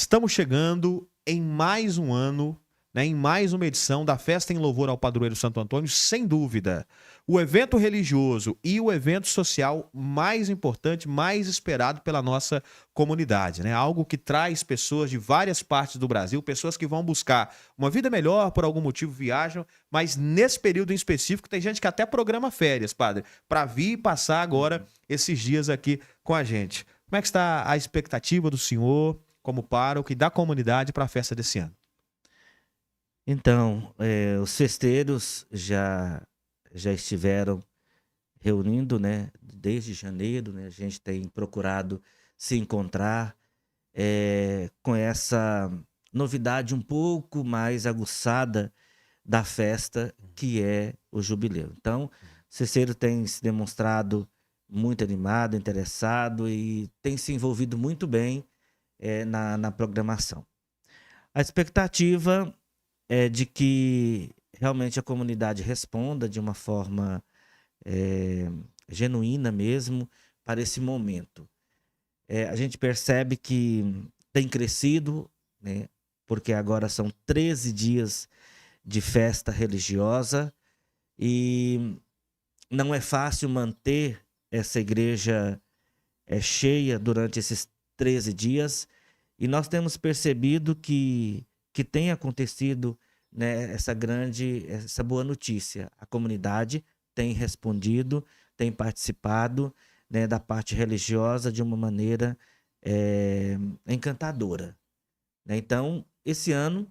Estamos chegando em mais um ano, né, em mais uma edição da Festa em Louvor ao Padroeiro Santo Antônio, sem dúvida. O evento religioso e o evento social mais importante, mais esperado pela nossa comunidade, né? Algo que traz pessoas de várias partes do Brasil, pessoas que vão buscar uma vida melhor, por algum motivo viajam, mas nesse período em específico tem gente que até programa férias, padre, para vir e passar agora esses dias aqui com a gente. Como é que está a expectativa do senhor, como pároco e da comunidade para a festa desse ano? Então, os festeiros já estiveram reunindo, né, desde janeiro, né, a gente tem procurado se encontrar com essa novidade um pouco mais aguçada da festa, que é o jubileu. Então, o festeiro tem se demonstrado muito animado, interessado e tem se envolvido muito bem na programação. A expectativa é de que realmente a comunidade responda de uma forma genuína mesmo para esse momento. A gente percebe que tem crescido, né, porque agora são 13 dias de festa religiosa e não é fácil manter essa igreja cheia durante esses 13 dias, e nós temos percebido que tem acontecido, né, essa boa notícia. A comunidade tem respondido, tem participado, né, da parte religiosa de uma maneira encantadora, né? Então, esse ano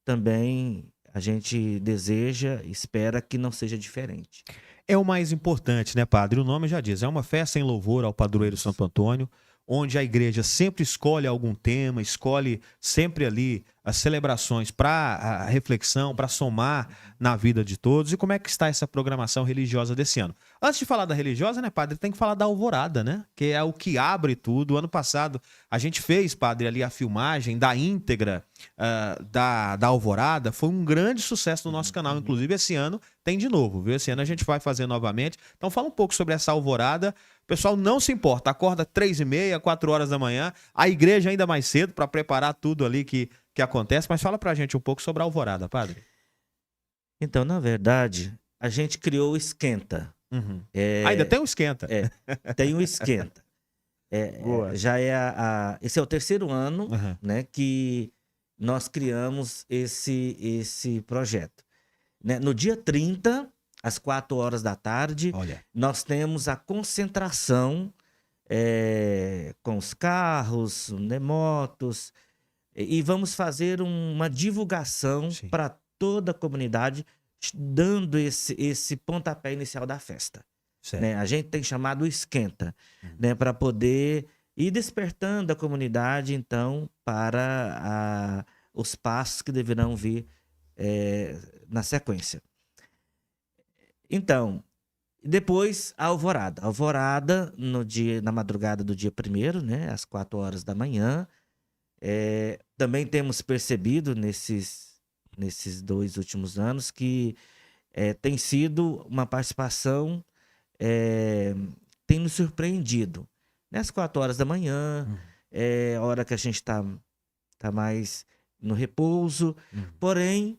também a gente deseja, espera que não seja diferente. É o mais importante, né, padre? O nome já diz, é uma festa em louvor ao Padroeiro Santo Antônio, onde a igreja sempre escolhe algum tema, escolhe sempre ali as celebrações para a reflexão, para somar na vida de todos. E como é que está essa programação religiosa desse ano? Antes de falar da religiosa, né, padre, tem que falar da alvorada, né? Que é o que abre tudo. Ano passado a gente fez, padre, ali a filmagem da íntegra da alvorada. Foi um grande sucesso no nosso canal. Inclusive, esse ano tem de novo, viu? Esse ano a gente vai fazer novamente. Então fala um pouco sobre essa alvorada. O pessoal não se importa, acorda 3h30, 4 horas da manhã, a igreja ainda mais cedo para preparar tudo ali que acontece, mas fala pra gente um pouco sobre a alvorada, padre. Então, na verdade, a gente criou o Esquenta. Uhum. Ainda tem um esquenta. Tem o Esquenta. Boa. Esse é o terceiro ano, Uhum. né, que nós criamos esse projeto. Né? No dia 30, às 4 horas da tarde, Olha, nós temos a concentração com os carros, né, motos, e vamos fazer uma divulgação sim. para toda a comunidade, dando esse pontapé inicial da festa. Certo. Né? A gente tem chamado o Esquenta, né, para poder ir despertando a comunidade, então, para os passos que deverão vir na sequência. Então, depois a alvorada. A alvorada na madrugada do dia 1º, né, às 4 horas da manhã. Também temos percebido nesses 2 últimos anos que tem sido uma participação, tem nos surpreendido. Às 4 horas da manhã, a hora que a gente está mais no repouso, porém,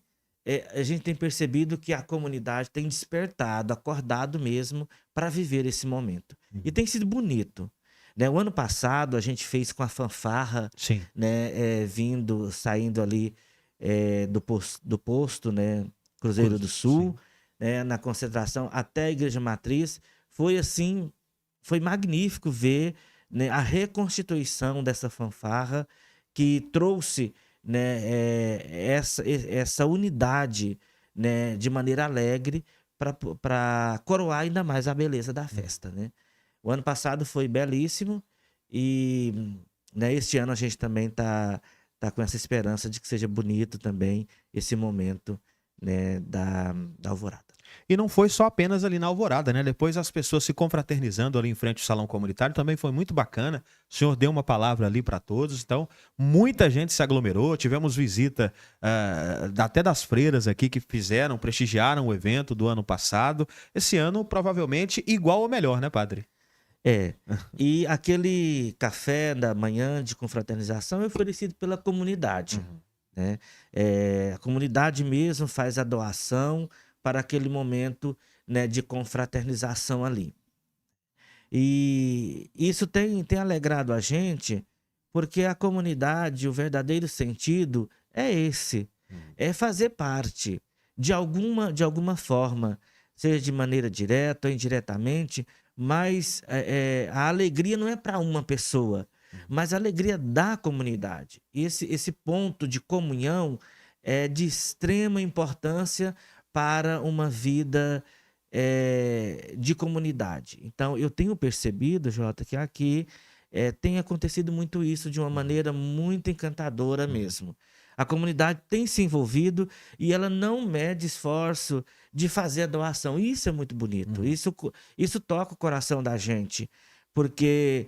a gente tem percebido que a comunidade tem despertado, acordado mesmo para viver esse momento. E tem sido bonito. Né? O ano passado a gente fez com a fanfarra, Sim. né, saindo ali do posto, né, Cruzeiro do Sul, né, na concentração até a Igreja Matriz. Foi assim, foi magnífico ver, né, a reconstituição dessa fanfarra que trouxe, né, essa unidade, né, de maneira alegre para coroar ainda mais a beleza da festa, né? O ano passado foi belíssimo e, né, este ano a gente também tá com essa esperança de que seja bonito também esse momento, né, da alvorada. E não foi só apenas ali na alvorada, né? Depois as pessoas se confraternizando ali em frente ao salão comunitário também foi muito bacana. O senhor deu uma palavra ali para todos, então muita gente se aglomerou. Tivemos visita até das freiras aqui que prestigiaram o evento do ano passado. Esse ano provavelmente igual ou melhor, né, padre? É. E aquele café da manhã de confraternização é oferecido pela comunidade, Uhum. né? A comunidade mesmo faz a doação para aquele momento, né, de confraternização ali. E isso tem alegrado a gente, porque a comunidade, o verdadeiro sentido é esse, Uhum. é fazer parte de alguma forma, seja de maneira direta ou indiretamente, mas a alegria não é para uma pessoa, mas a alegria da comunidade. Esse ponto de comunhão é de extrema importância para uma vida de comunidade. Então, eu tenho percebido, Jota, que aqui tem acontecido muito isso de uma maneira muito encantadora mesmo. A comunidade tem se envolvido e ela não mede esforço de fazer a doação. Isso é muito bonito. Uhum. Isso toca o coração da gente, porque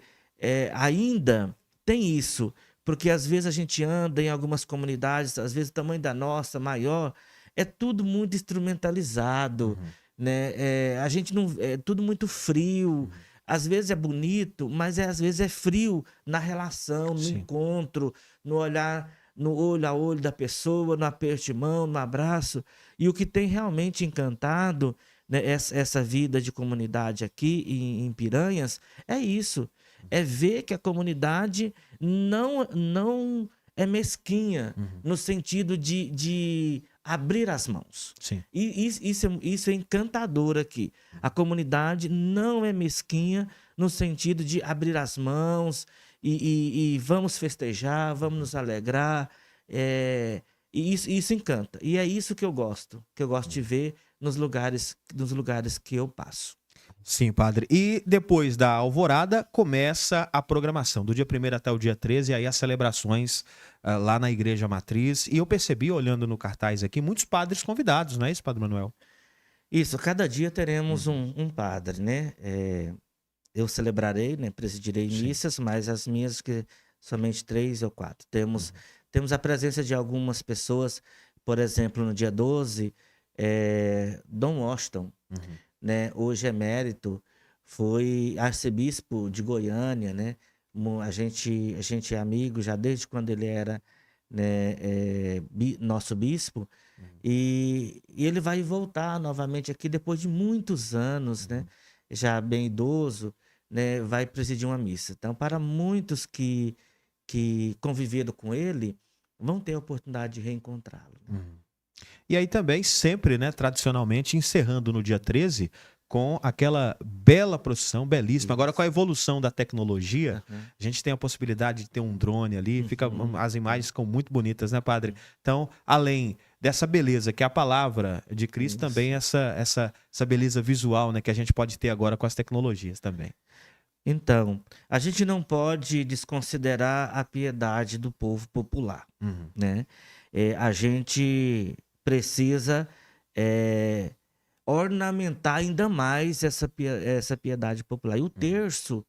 ainda tem isso. Porque às vezes a gente anda em algumas comunidades, às vezes o tamanho da nossa, maior, é tudo muito instrumentalizado, Uhum. né? A gente não, é tudo muito frio. Às vezes é bonito, mas às vezes é frio na relação, no Sim. encontro, no olhar, no olho a olho da pessoa, no aperto de mão, no abraço. E o que tem realmente encantado, né, essa vida de comunidade aqui em Piranhas é isso. É ver que a comunidade não é mesquinha Uhum. no sentido de abrir as mãos. Sim. E isso é encantador aqui. A comunidade não é mesquinha no sentido de abrir as mãos e vamos festejar, vamos nos alegrar. E isso encanta. E é isso que eu gosto de ver nos lugares que eu passo. Sim, padre. E depois da alvorada, começa a programação, do dia 1º até o dia 13, aí as celebrações lá na Igreja Matriz. E eu percebi, olhando no cartaz aqui, muitos padres convidados, não é isso, Padre Manuel? Isso, cada dia teremos Uhum. um padre, né? Eu celebrarei, né? Presidirei Sim. missas, mas as minhas que somente 3 ou 4. Temos a presença de algumas pessoas, por exemplo, no dia 12, Dom Washington, Uhum. né? Hoje emérito, foi arcebispo de Goiânia, né? A gente é amigo já desde quando ele era, né, nosso bispo. E ele vai voltar novamente aqui depois de muitos anos, né? Já bem idoso, né? Vai presidir uma missa. Então, para muitos que conviveram com ele, vão ter a oportunidade de reencontrá-lo, né? Uhum. E aí também, sempre, né, tradicionalmente, encerrando no dia 13, com aquela bela procissão, belíssima. Agora, com a Isso. evolução da tecnologia, Aham. a gente tem a possibilidade de ter um drone ali, Uhum. as imagens ficam muito bonitas, né, padre? Então, além dessa beleza que é a palavra de Cristo, também Isso. essa beleza visual, né, que a gente pode ter agora com as tecnologias também. Então, a gente não pode desconsiderar a piedade do povo popular, Uhum. né? A gente precisa eh, ornamentar ainda mais essa piedade popular. E o Uhum. terço,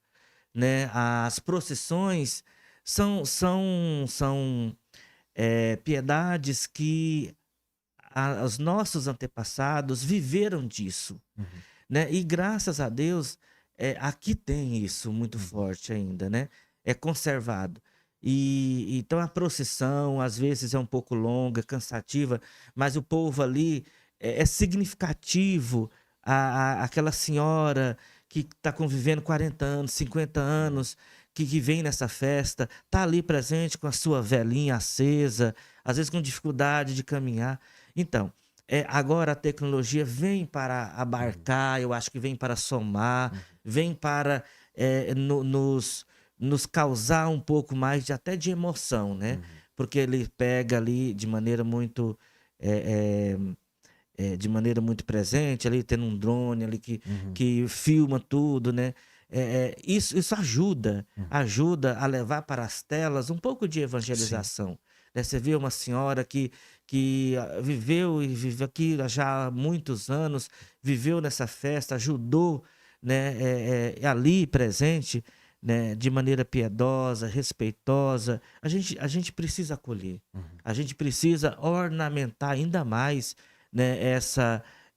né? As procissões são piedades que os nossos antepassados viveram disso, Uhum. né? E graças a Deus, aqui tem isso muito Uhum. forte ainda, né? É conservado. E então a procissão às vezes é um pouco longa, cansativa, mas o povo ali é significativo. Aquela senhora que está convivendo 40 anos, 50 Uhum. anos, que vem nessa festa, tá ali presente com a sua velinha acesa, às vezes com dificuldade de caminhar. Então, agora a tecnologia vem para Uhum. abarcar, eu acho que vem para somar, Uhum. vem para nos causar um pouco mais até de emoção, né? Uhum. Porque ele pega ali eh, de maneira muito presente, ali tendo um drone ali Uhum. que filma tudo, né? Isso Uhum. ajuda a levar para as telas um pouco de Sim. evangelização, né? Você vê uma senhora que viveu e vive aqui já há muitos anos, viveu nessa festa, ajudou, né, ali presente, né, de maneira piedosa, respeitosa. A gente precisa acolher, Uhum. a gente precisa ornamentar ainda mais, né,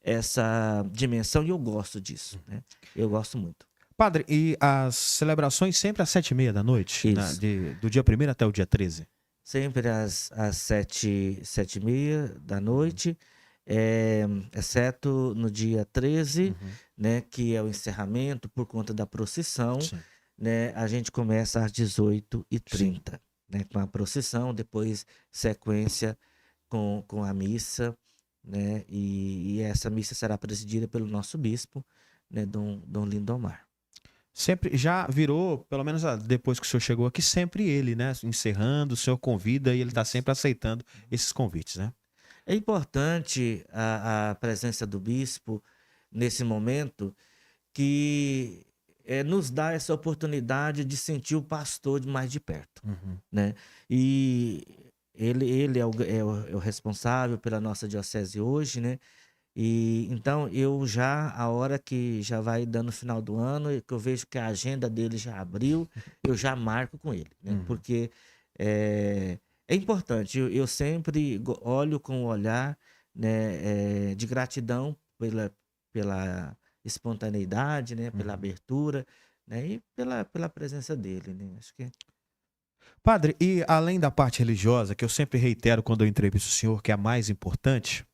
essa dimensão, e eu gosto disso, né? Eu gosto muito. Padre, e as celebrações sempre às 7h30 da noite, Isso. do dia 1º até o dia 13? Sempre às 7h30 da noite, exceto no dia 13, Uhum. né, que é o encerramento por conta da procissão, Sim. né, a gente começa às 18h30, né, com a procissão, depois sequência com a missa, né, e essa missa será presidida pelo nosso bispo, né, Dom Lindomar. Sempre já virou, pelo menos depois que o senhor chegou aqui, sempre ele, né? Encerrando, o senhor convida e ele está sempre aceitando esses convites, né? É importante a presença do bispo nesse momento que nos dá essa oportunidade de sentir o pastor mais de perto, Uhum. né? E ele é o responsável pela nossa diocese hoje, né? E então eu já, a hora que já vai dando final do ano, e que eu vejo que a agenda dele já abriu, eu já marco com ele, né? Uhum. Porque é importante, eu sempre olho com o olhar, né, de gratidão pela espontaneidade, né? Pela Uhum. abertura, né? E pela presença dele, né? Acho que Padre, e além da parte religiosa, que eu sempre reitero quando eu entrevisto o senhor, que é a mais importante,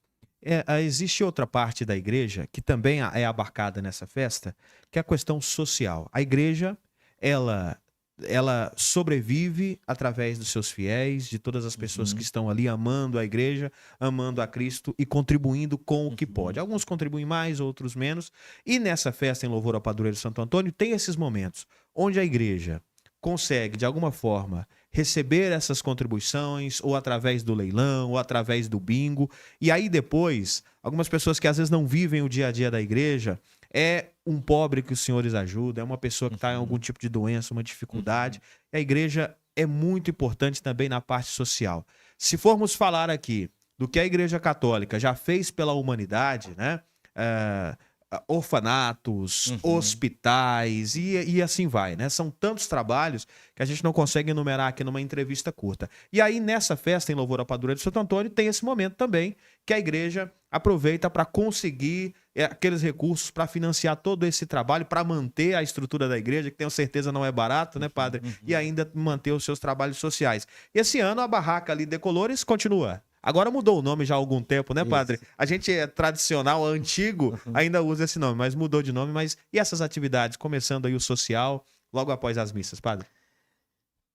existe outra parte da igreja que também é abarcada nessa festa, que é a questão social. A igreja, ela, ela sobrevive através dos seus fiéis, de todas as pessoas que Uhum, estão ali amando a igreja, amando a Cristo e contribuindo com o que pode. uhum, Alguns contribuem mais, outros menos. E nessa festa em louvor ao padroeiro Santo Antônio, tem esses momentos onde a igreja consegue, de alguma forma, receber essas contribuições, ou através do leilão, ou através do bingo. E aí depois, algumas pessoas que às vezes não vivem o dia a dia da igreja, é um pobre que os senhores ajudam, é uma pessoa que está em algum uhum, tipo de doença, uma dificuldade. uhum, A igreja é muito importante também na parte social. Se formos falar aqui do que a Igreja Católica já fez pela humanidade, né? Eh, orfanatos, uhum. hospitais e assim vai, né? São tantos trabalhos que a gente não consegue enumerar aqui numa entrevista curta. E aí, nessa festa em louvor ao padroeiro de Santo Antônio, tem esse momento também que a igreja aproveita para conseguir aqueles recursos para financiar todo esse trabalho, para manter a estrutura da igreja, que tenho certeza não é barato, né, padre? E Uhum. ainda manter os seus trabalhos sociais. E esse ano a barraca ali de Colores continua. Agora mudou o nome já há algum tempo, né, padre? Isso. A gente é tradicional, antigo, Uhum. ainda usa esse nome, mas mudou de nome. Mas e essas atividades, começando aí o social, logo após as missas, padre?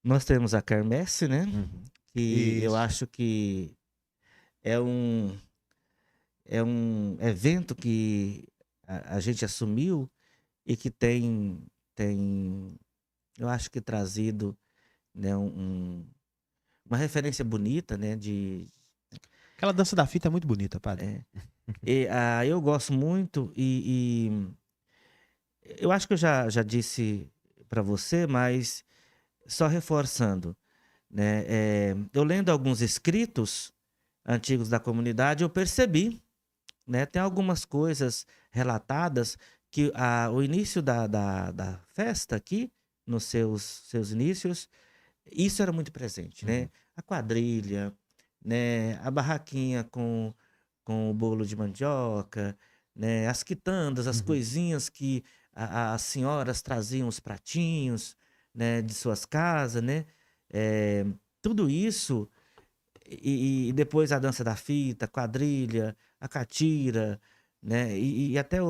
Nós temos a quermesse, né? Uhum. Que eu Isso. acho que é um, é um evento que a gente assumiu e que tem, eu acho que trazido, né, uma referência bonita, né? Aquela dança da fita é muito bonita, padre. É, eu gosto muito e eu acho que eu já disse para você, mas só reforçando, né? Eu lendo alguns escritos antigos da comunidade, eu percebi, né? Tem algumas coisas relatadas que o início da festa aqui, nos seus inícios, isso era muito presente, né? Uhum. A quadrilha, né? A barraquinha com o bolo de mandioca, né? As quitandas, as Uhum. coisinhas que as senhoras traziam os pratinhos, né? De suas casas, né? Eh, tudo isso e depois a dança da fita, a quadrilha, a catira, né? E até eh,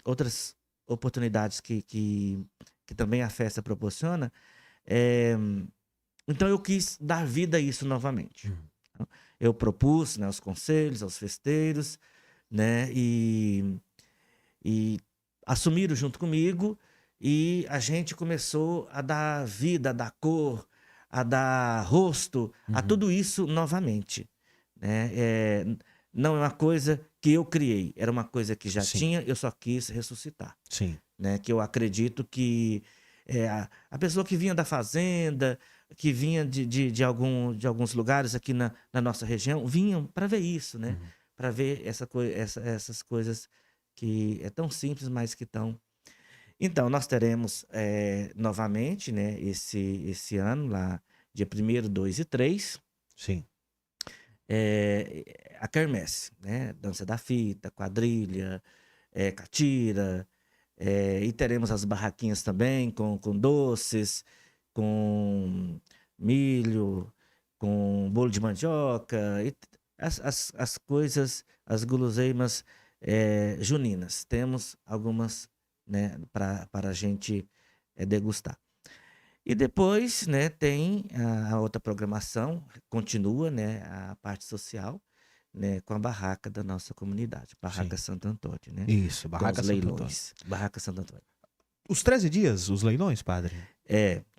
outras oportunidades que também a festa proporciona. Eh, então eu quis dar vida a isso novamente. Uhum. Eu propus, né, aos conselhos, aos festeiros, né? E assumiram junto comigo e a gente começou a dar vida, a dar cor, a dar rosto a Uhum. tudo isso novamente, né? Não é uma coisa que eu criei, era uma coisa que já Sim, tinha, eu só quis ressuscitar, sim. né? Que eu acredito que a pessoa que vinha da fazenda, que vinha de alguns lugares aqui na nossa região, vinham para ver isso, né? Uhum. Para ver essas coisas que é tão simples, mas que tão. Então, nós teremos novamente, né, esse ano, lá, dia 1º, 2 e 3, Sim. a quermesse, né? Dança da fita, quadrilha, catira, e teremos as barraquinhas também com doces, com milho, com bolo de mandioca, e as coisas, as guloseimas juninas. Temos algumas, né, para a gente degustar. E depois, né, tem a outra programação, continua, né, a parte social, né, com a barraca da nossa comunidade, Barraca Sim. Santo Antônio, né? Isso, Com Barraca os Santo Antônio. leilões, Barraca Santo Antônio. Os 13 dias, os leilões, padre?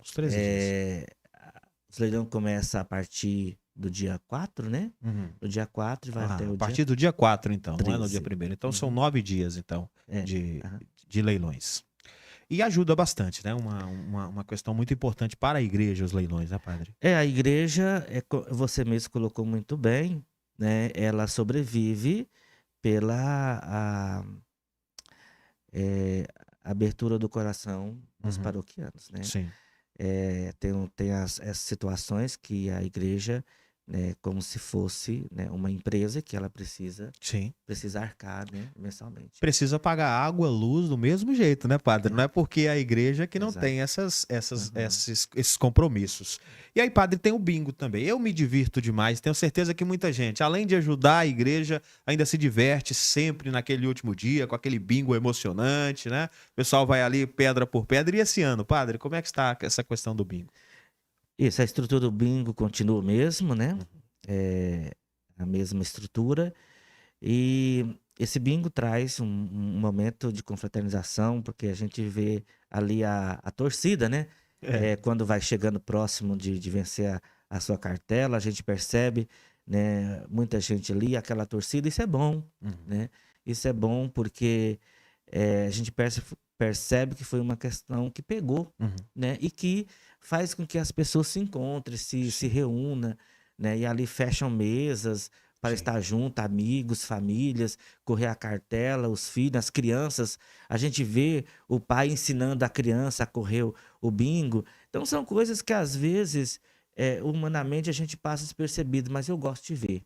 Os 13 dias. Os leilões começam a partir do dia 4, né? Uhum. Do dia 4 e vai até o A partir dia do dia 4, então, não é no 13. dia 1º. Então são Uhum. 9 dias, então, É, de, aham. de leilões. E ajuda bastante, né? Uma questão muito importante para a igreja, os leilões, né, padre? A igreja, você mesmo colocou muito bem, né? Ela sobrevive pela abertura do coração dos Uhum. paroquianos, né? Sim. Tem as situações que a igreja, né, como se fosse, né, uma empresa que ela precisa Sim. arcar, né, mensalmente. Precisa pagar água, luz do mesmo jeito, né, padre? Não é porque é a igreja que não Exato. tem esses compromissos. E aí, padre, tem o bingo também. Eu me divirto demais, tenho certeza que muita gente, além de ajudar a igreja, ainda se diverte sempre naquele último dia, com aquele bingo emocionante, né? O pessoal vai ali pedra por pedra. E esse ano, padre, como é que está essa questão do bingo? Isso, a estrutura do bingo continua o mesmo, né? A mesma estrutura. E esse bingo traz um momento de confraternização, porque a gente vê ali a torcida, né? Quando vai chegando próximo de vencer a sua cartela, a gente percebe, né, muita gente ali, aquela torcida, isso é bom, né? Isso é bom porque a gente percebe que foi uma questão que pegou, né? E que faz com que as pessoas se encontrem, se reúnam, né? E ali fecham mesas para Sim. estar junto, amigos, famílias, correr a cartela, os filhos, as crianças. A gente vê o pai ensinando a criança a correr o bingo. Então são coisas que às vezes, humanamente, a gente passa despercebido, mas eu gosto de ver.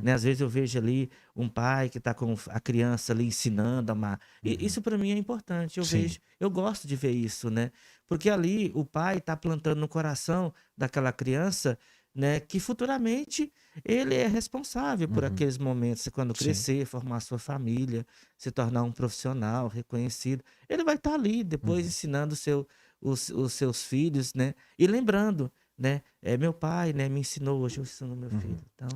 Né? Às vezes eu vejo ali um pai que está com a criança ali ensinando a amar. E isso para mim é importante. Sim. Eu gosto de ver isso, né? Porque ali o pai está plantando no coração daquela criança, né, que futuramente ele é responsável por aqueles momentos, quando Sim. crescer, formar sua família, se tornar um profissional reconhecido. Ele vai estar ali depois ensinando os seus filhos, né? E lembrando, né? Meu pai, né, me ensinou, hoje eu ensino meu filho. Então,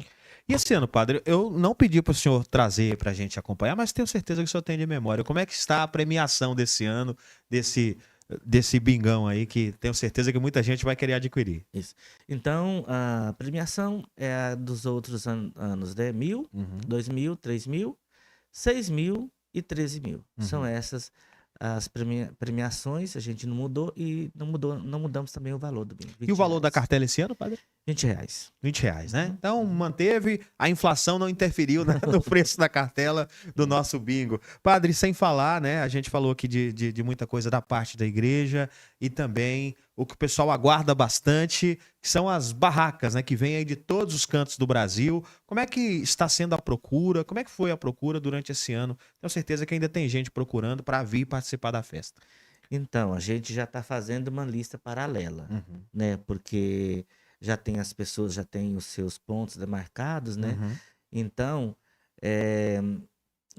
E esse ano, padre, eu não pedi para o senhor trazer para a gente acompanhar, mas tenho certeza que o senhor tem de memória. Como é que está a premiação desse ano, desse bingão aí, que tenho certeza que muita gente vai querer adquirir? isso. Então, a premiação é a dos outros anos, né? 1.000, 2.000, 3.000, 6.000 e 13.000. São essas as premiações. A gente não mudou e não mudamos também o valor do bingo. E o valor da R$20. cartela esse ano, padre? R$20. R$20, né? Então manteve, a inflação não interferiu no preço da cartela do nosso bingo. Padre, sem falar, né? A gente falou aqui de muita coisa da parte da igreja e também o que o pessoal aguarda bastante, que são as barracas, né? Que vêm aí de todos os cantos do Brasil. Como é que está sendo a procura? Como é que foi a procura durante esse ano? Tenho certeza que ainda tem gente procurando para vir participar da festa. Então, a gente já está fazendo uma lista paralela, né? Porque as pessoas já têm os seus pontos demarcados, né? Então,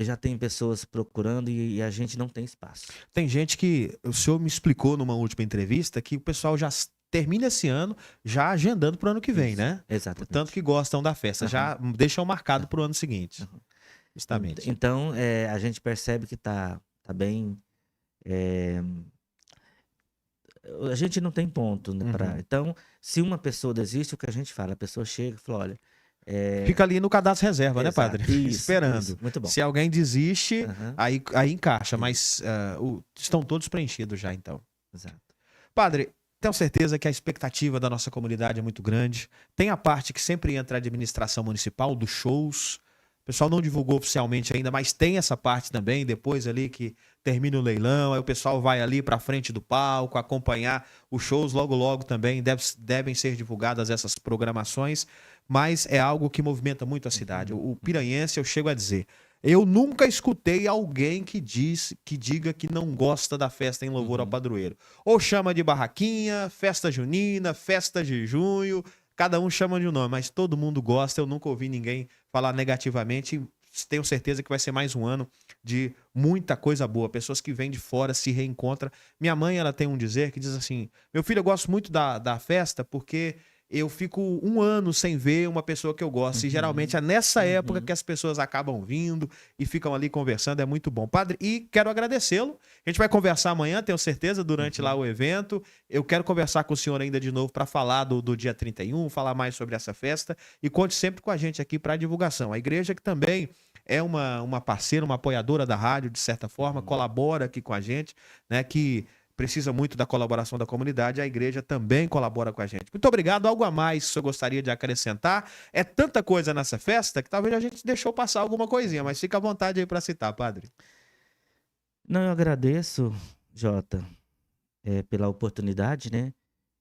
já tem pessoas procurando e a gente não tem espaço. Tem gente que o senhor me explicou numa última entrevista que o pessoal já termina esse ano já agendando para o ano que vem, Isso, né? exatamente. Tanto que gostam da festa, já deixam marcado para o ano seguinte. Justamente. Então, a gente percebe que tá bem. A gente não tem ponto, né, Então, se uma pessoa desiste, o que a gente fala? A pessoa chega e fala: olha. Fica ali no cadastro reserva, né, Exato. padre? Isso, esperando. isso. Muito bom. Se alguém desiste, aí encaixa, mas estão todos preenchidos já, então. Exato. Padre, tenho certeza que a expectativa da nossa comunidade é muito grande. Tem a parte que sempre entra a administração municipal, dos shows. O pessoal não divulgou oficialmente ainda, mas tem essa parte também, depois ali que termina o leilão, aí o pessoal vai ali para frente do palco acompanhar os shows. Logo, logo também devem ser divulgadas essas programações, mas é algo que movimenta muito a cidade. O piranhense, eu chego a dizer, eu nunca escutei alguém que diga que não gosta da festa em louvor ao padroeiro. Ou chama de barraquinha, festa junina, festa de junho, cada um chama de um nome, mas todo mundo gosta. Eu nunca ouvi ninguém falar negativamente. Tenho certeza que vai ser mais um ano de muita coisa boa. Pessoas que vêm de fora se reencontram. Minha mãe, ela tem um dizer que diz assim: meu filho, eu gosto muito da festa porque eu fico um ano sem ver uma pessoa que eu gosto. E geralmente é nessa época que as pessoas acabam vindo e ficam ali conversando. É muito bom. Padre, e quero agradecê-lo. A gente vai conversar amanhã, tenho certeza, durante lá o evento. Eu quero conversar com o senhor ainda de novo para falar do dia 31, falar mais sobre essa festa. E conte sempre com a gente aqui para a divulgação. A igreja que também é uma parceira, uma apoiadora da rádio, de certa forma, colabora aqui com a gente, né? Que precisa muito da colaboração da comunidade, a igreja também colabora com a gente. Muito obrigado. Algo a mais que o senhor gostaria de acrescentar? É tanta coisa nessa festa que talvez a gente deixou passar alguma coisinha, mas fica à vontade aí para citar, padre. Não, eu agradeço, Jota, pela oportunidade, né?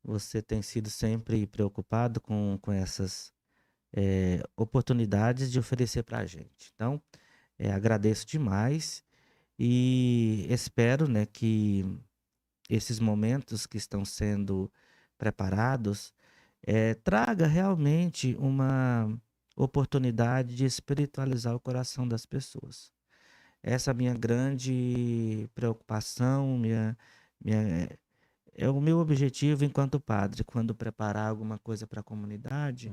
Você tem sido sempre preocupado com essas oportunidades de oferecer para a gente. Então, agradeço demais e espero, né, que esses momentos que estão sendo preparados traga realmente uma oportunidade de espiritualizar o coração das pessoas. Essa é a minha grande preocupação, minha, é o meu objetivo enquanto padre, quando preparar alguma coisa para a comunidade,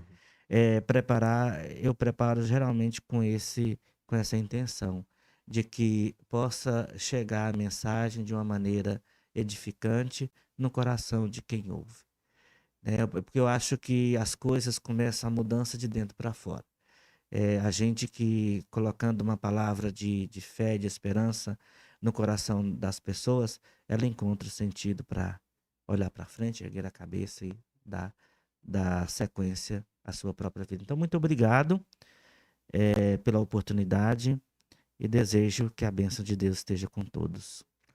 eu preparo geralmente com essa intenção de que possa chegar a mensagem de uma maneira edificante no coração de quem ouve, né? Porque eu acho que as coisas começam a mudança de dentro para fora. A gente que colocando uma palavra de fé, de esperança no coração das pessoas, ela encontra o sentido para olhar para frente, erguer a cabeça e dar sequência à sua própria vida. Então, muito obrigado pela oportunidade e desejo que a bênção de Deus esteja com todos.